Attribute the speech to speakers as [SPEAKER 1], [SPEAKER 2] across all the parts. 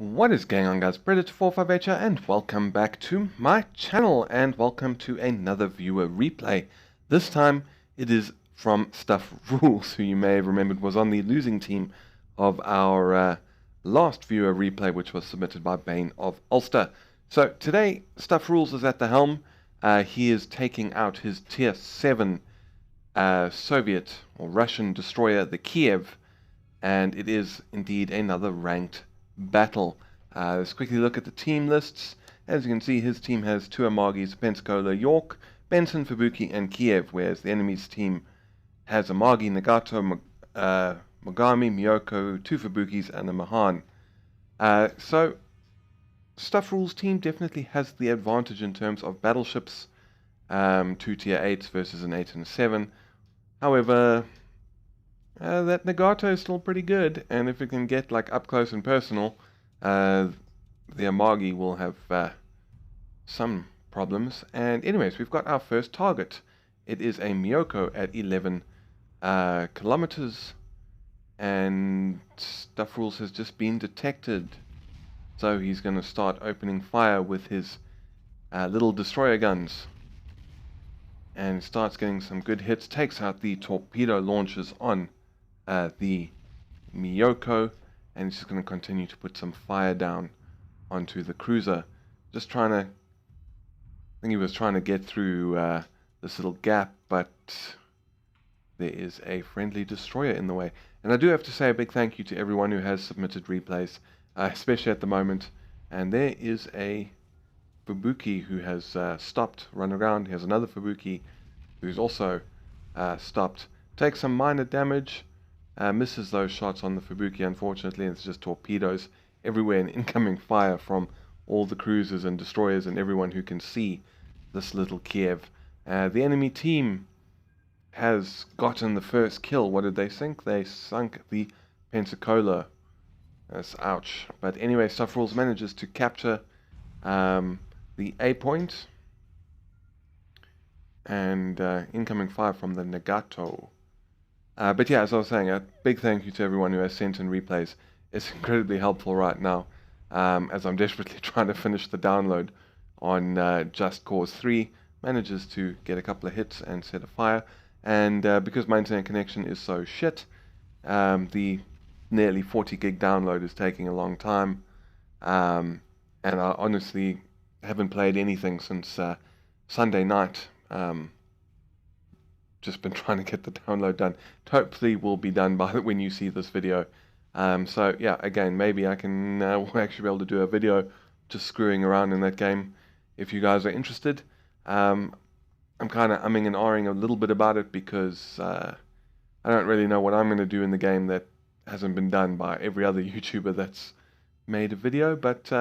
[SPEAKER 1] What is going on, guys? Predator458 here, and welcome back to my channel, and welcome to another viewer replay. This time it is from Stuff Rules, who you may have remembered was on the losing team of our last viewer replay, which was submitted by Bane of Ulster. So today Stuff Rules is at the helm. He is taking out his tier 7 Soviet or Russian destroyer, the Kiev, and it is indeed another ranked battle. Let's quickly look at the team lists. As you can see, his team has two Amagis, Pensacola, York, Benson, Fubuki, and Kiev, whereas the enemy's team has Amagi, Nagato, Mogami, Miyoko, two Fubukis, and a Mahan. So, Stuff Rules team definitely has the advantage in terms of battleships, two tier 8s versus an 8 and a 7. However, that Nagato is still pretty good, and if it can get like up close and personal, the Amagi will have some problems. And anyways, we've got our first target. It is a Miyoko at 11 kilometers, and Stuff Rules has just been detected. So he's going to start opening fire with his little destroyer guns, and starts getting some good hits, takes out the torpedo launchers on the Miyoko, and he's just going to continue to put some fire down onto the cruiser. Just trying to, I think he was trying to get through this little gap, but there is a friendly destroyer in the way. And I do have to say a big thank you to everyone who has submitted replays, especially at the moment. And there is a Fubuki who has stopped, run around. He has another Fubuki who's also stopped. Takes some minor damage. Misses those shots on the Fubuki, unfortunately. It's just torpedoes everywhere and incoming fire from all the cruisers and destroyers and everyone who can see this little Kiev. The enemy team has gotten the first kill. What did they sink? They sunk the Pensacola. That's ouch. But anyway, Stuff Rules manages to capture the A point, and incoming fire from the Nagato. But yeah, as I was saying, a big thank you to everyone who has sent in replays. It's incredibly helpful right now, as I'm desperately trying to finish the download on Just Cause 3. Manages to get a couple of hits and set a fire, and because my internet connection is so shit, the nearly 40 gig download is taking a long time, and I honestly haven't played anything since Sunday night. Just been trying to get the download done. Hopefully will be done by when you see this video. So yeah, again, maybe I can will actually be able to do a video just screwing around in that game if you guys are interested. I'm kind of umming and ahhing a little bit about it because I don't really know what I'm going to do in the game that hasn't been done by every other YouTuber that's made a video. But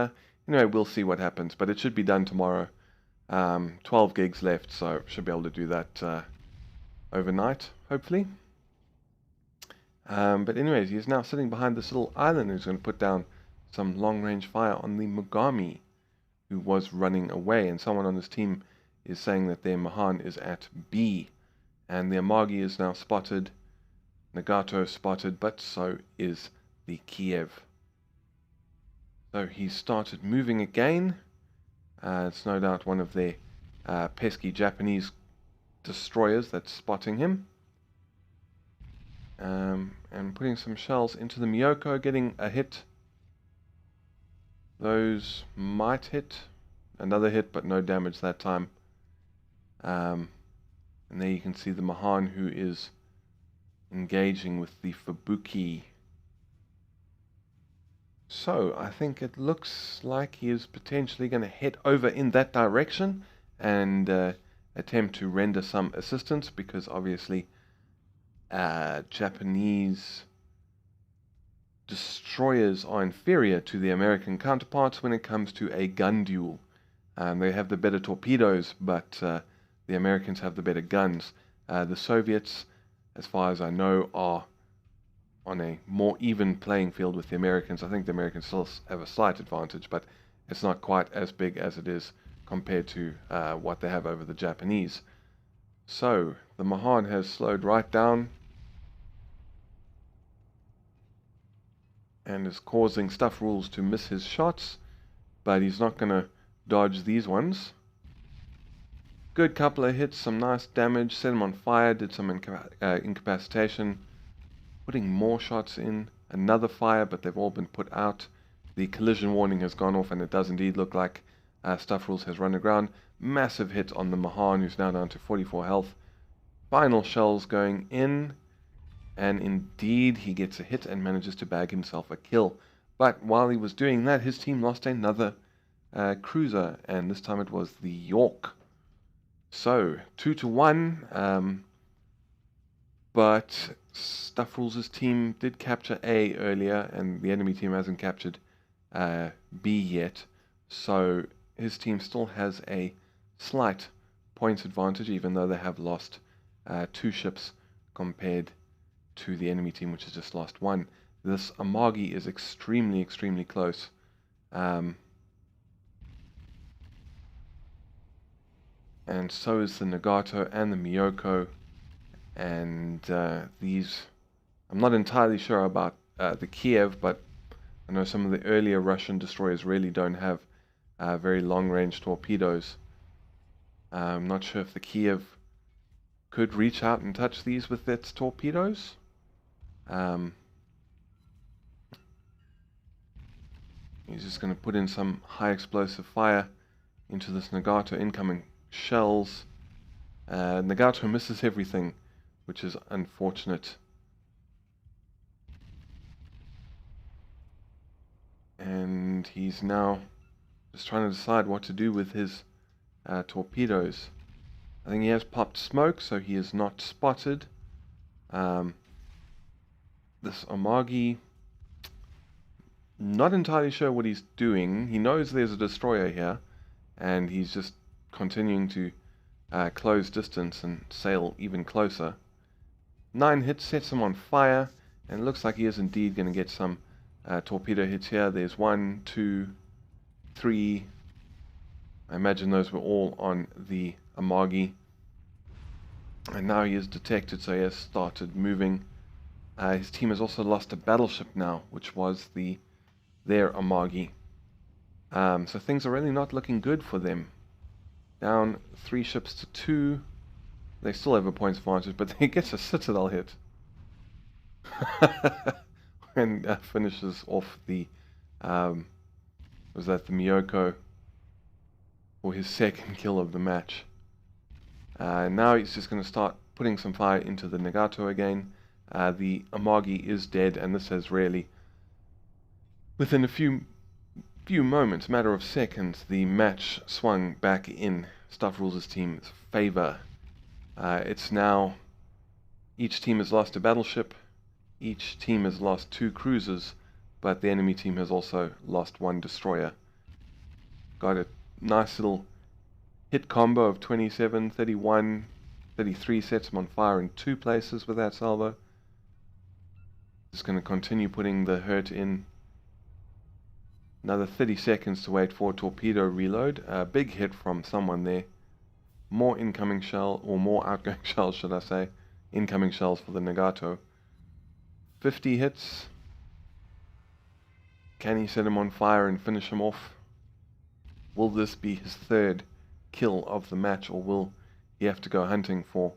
[SPEAKER 1] anyway, we'll see what happens. But it should be done tomorrow. 12 gigs left, so should be able to do that overnight, hopefully. But anyways, he's now sitting behind this little island. He's going to put down some long-range fire on the Mogami, who was running away. And someone on his team is saying that their Mahan is at B. And the Amagi is now spotted. Nagato spotted, but so is the Kiev. So he started moving again. It's no doubt one of their pesky Japanese destroyers that's spotting him, and putting some shells into the Miyoko, getting a hit. Those might hit. Another hit, but no damage that time. And there you can see the Mahan, who is engaging with the Fubuki. So I think it looks like he is potentially going to head over in that direction and attempt to render some assistance, because obviously Japanese destroyers are inferior to the American counterparts when it comes to a gun duel. They have the better torpedoes, but the Americans have the better guns. The Soviets, as far as I know, are on a more even playing field with the Americans. I think the Americans still have a slight advantage, but it's not quite as big as it is compared to what they have over the Japanese. So the Mahan has slowed right down, and is causing Stuff Rules to miss his shots, but he's not going to dodge these ones. Good couple of hits, some nice damage, set him on fire, did some incapacitation, putting more shots in, another fire, but they've all been put out. The collision warning has gone off, and it does indeed look like Stuff Rules has run aground. Massive hit on the Mahan, who's now down to 44 health. Final shells going in, and indeed he gets a hit and manages to bag himself a kill. But while he was doing that, his team lost another cruiser, and this time it was the York. So 2-1, but Stuff Rules' team did capture A earlier, and the enemy team hasn't captured B yet. So his team still has a slight points advantage, even though they have lost 2 ships compared to the enemy team, which has just lost 1. This Amagi is extremely, extremely close. And so is the Nagato and the Miyoko. And these, I'm not entirely sure about the Kiev, but I know some of the earlier Russian destroyers really don't have very long-range torpedoes. I'm not sure if the Kiev could reach out and touch these with its torpedoes. He's just going to put in some high explosive fire into this Nagato. Incoming shells. Nagato misses everything, which is unfortunate. And he's now just trying to decide what to do with his torpedoes. I think he has popped smoke, so he is not spotted. This Amagi, not entirely sure what he's doing. He knows there's a destroyer here, and he's just continuing to close distance and sail even closer. 9 hits, sets him on fire, and it looks like he is indeed going to get some torpedo hits here. There's 1, 2, 3. I imagine those were all on the Amagi. And now he is detected, so he has started moving. His team has also lost a battleship now, which was their Amagi. So things are really not looking good for them. Down 3 ships to 2. They still have a points advantage, but he gets a Citadel hit. And finishes off the, was that the Miyoko, for his second kill of the match. Now he's just going to start putting some fire into the Nagato again. The Amagi is dead, and this has really, within a few moments, matter of seconds, the match swung back in Stuff Rules' team's favor. It's now, each team has lost a battleship, each team has lost 2 cruisers, but the enemy team has also lost 1 destroyer. Got a nice little hit combo of 27, 31, 33, sets him on fire in 2 places with that salvo. Just going to continue putting the hurt in. Another 30 seconds to wait for a torpedo reload. A big hit from someone there. More incoming shell, or more outgoing shells, should I say. Incoming shells for the Nagato. 50 hits. Can he set him on fire and finish him off? Will this be his 3rd kill of the match, or will he have to go hunting for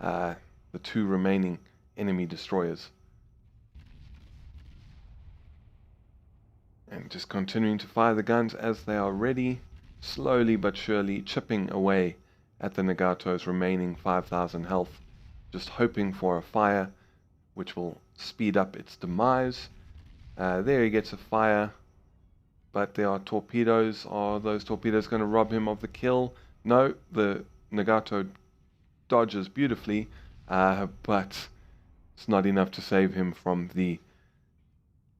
[SPEAKER 1] the 2 remaining enemy destroyers? And just continuing to fire the guns as they are ready, slowly but surely chipping away at the Nagato's remaining 5,000 health, just hoping for a fire which will speed up its demise. There he gets a fire, but there are torpedoes. Are those torpedoes going to rob him of the kill? No, the Nagato dodges beautifully, but it's not enough to save him from the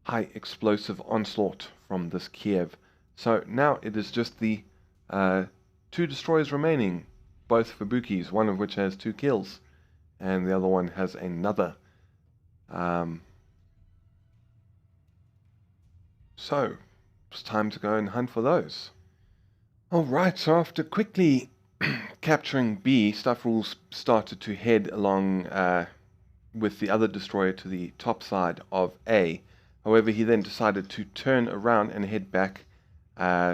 [SPEAKER 1] high explosive onslaught from this Kiev. So now it is just the 2 destroyers remaining, both Fubukis, one of which has 2 kills, and the other one has another. So it's time to go and hunt for those. Alright, so after quickly capturing B, Stuff Rules started to head along with the other destroyer to the top side of A. However, he then decided to turn around and head back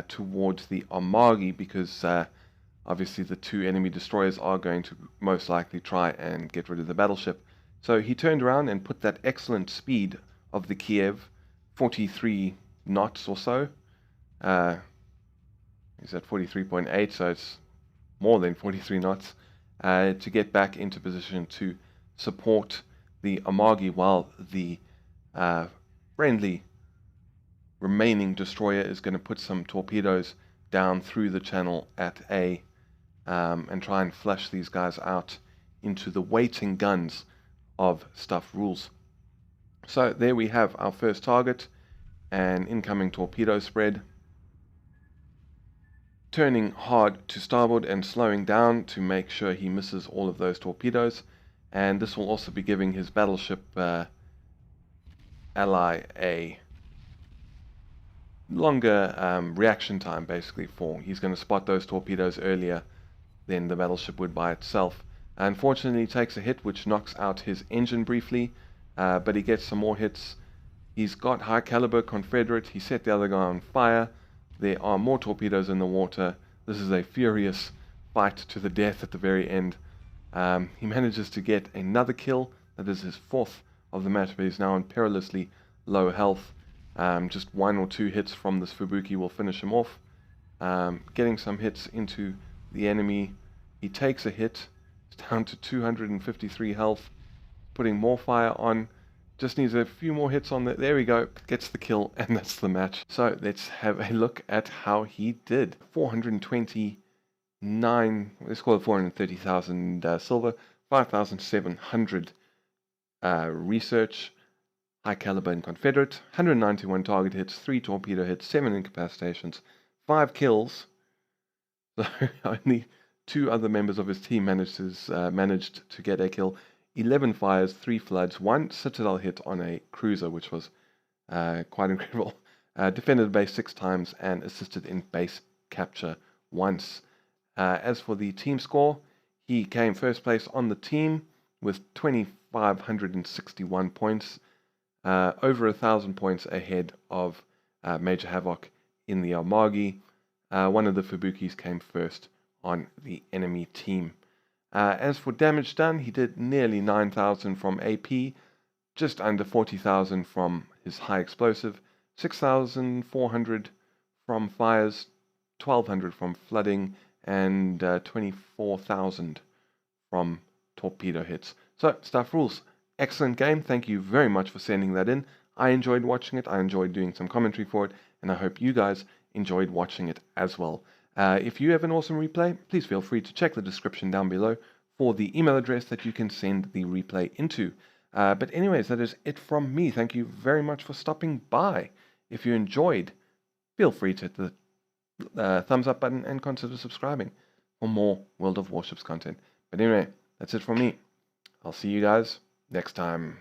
[SPEAKER 1] towards the Armagi, because obviously the two enemy destroyers are going to most likely try and get rid of the battleship. So he turned around and put that excellent speed of the Kiev, 43 knots or so. He's at 43.8, so it's more than 43 knots, to get back into position to support the Armagi, while the friendly remaining destroyer is going to put some torpedoes down through the channel at A, and try and flush these guys out into the waiting guns of Stuff Rules. So there we have our first target, an incoming torpedo spread, turning hard to starboard and slowing down to make sure he misses all of those torpedoes. And this will also be giving his battleship ally a longer reaction time, basically. He's going to spot those torpedoes earlier than the battleship would by itself. Unfortunately, he takes a hit which knocks out his engine briefly, but he gets some more hits. He's got high caliber Confederate. He set the other guy on fire. There are more torpedoes in the water. This is a furious fight to the death at the very end. He manages to get another kill. That is his fourth of the match, but he's now on perilously low health. Just one or two hits from this Fubuki will finish him off. Getting some hits into the enemy. He takes a hit. It's down to 253 health. Putting more fire on. Just needs a few more hits on that. There we go. Gets the kill, and that's the match. So let's have a look at how he did. 429, let's call it 430,000 silver, 5,700 research, high caliber and Confederate, 191 target hits, 3 torpedo hits, 7 incapacitations, 5 kills. So only 2 other members of his team managed to get a kill. 11 fires, 3 floods, 1 citadel hit on a cruiser, which was quite incredible. Defended the base 6 times and assisted in base capture once. As for the team score, he came first place on the team with 2,561 points, over 1,000 points ahead of Major Havoc in the Armagi. One of the Fubukis came first on the enemy team. As for damage done, he did nearly 9,000 from AP, just under 40,000 from his high explosive, 6,400 from fires, 1,200 from flooding, and 24,000 from torpedo hits. So, Stuff Rules, excellent game. Thank you very much for sending that in. I enjoyed watching it. I enjoyed doing some commentary for it, and I hope you guys enjoyed watching it as well. If you have an awesome replay, please feel free to check the description down below for the email address that you can send the replay into. But anyways, that is it from me. Thank you very much for stopping by. If you enjoyed, feel free to hit the thumbs up button and consider subscribing for more World of Warships content. But anyway, that's it from me. I'll see you guys next time.